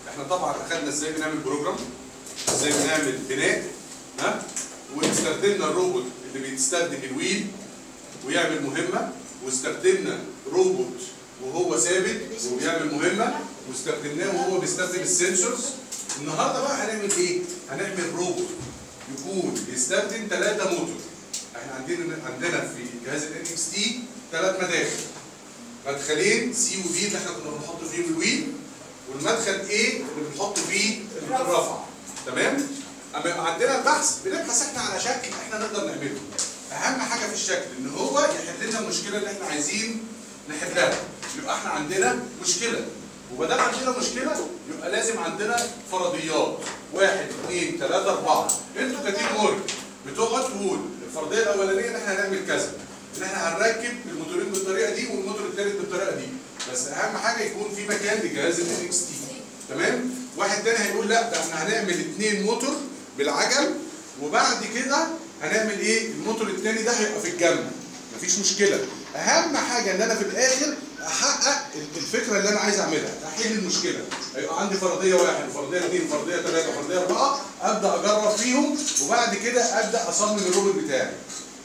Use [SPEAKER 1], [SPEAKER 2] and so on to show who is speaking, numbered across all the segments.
[SPEAKER 1] احنا طبعا اخدنا ازاي بنعمل بروجرام، ازاي بنعمل بناء، واستخدمنا الروبوت اللي بيستخدم الويل ويعمل مهمه، واستخدمنا روبوت وهو ثابت وبيعمل مهمه، واستخدمناه وهو بيستخدم السنسورز. النهارده بقى هنعمل ايه؟ هنعمل روبوت يكون بيستخدم 3 موتور. احنا عندنا في جهاز الNXT 3 مداخل. مدخلين سي وبي اللي احنا كنا بنحط فيهم الويل، والمدخل ايه اللي بنحط فيه الرفع. تمام؟ اما يبقى عندنا البحث بنبحث احنا على شكل احنا نقدر نعمله. اهم حاجه في الشكل ان هو يحل لنا المشكله اللي احنا عايزين نحلها. يبقى احنا عندنا مشكله، وما دام عندنا مشكله يبقى لازم عندنا فرضيات 1 2 3 4. انتوا كتيم ورك بتقعد تقول الفرضيه الاولانيه ان احنا هنعمل كذا، ان احنا هنركب الموتورين بالطريقه دي والموتور الثالث بالطريقه دي، بس اهم حاجه يكون في مكان لجهاز الNXT. تمام؟ واحد تاني هيقول لا ده احنا هنعمل 2 موتور بالعجل، وبعد كده هنعمل ايه؟ الموتور الثاني ده هيبقى في الجنب. مفيش مشكله. اهم حاجه ان انا في الاخر احقق الفكره اللي انا عايز اعملها، احل المشكله. هيبقى عندي فرضيه 1 وفرضيه 2 وفرضيه 3 وفرضيه 4، ابدا اجرب فيهم، وبعد كده ابدا اصمم الروبوت بتاعي.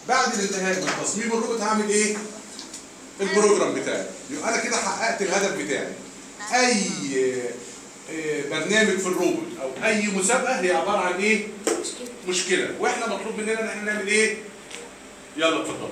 [SPEAKER 1] بعد الانتهاء من تصميم الروبوت هعمل ايه؟ البروجرام بتاعي. يبقى انا كده حققت الهدف بتاعي. اي برنامج في الروبوت او اي مسابقه هي عباره عن ايه؟ مشكله. واحنا مطلوب مننا ان احنا نعمل ايه؟ يلا اتفضل.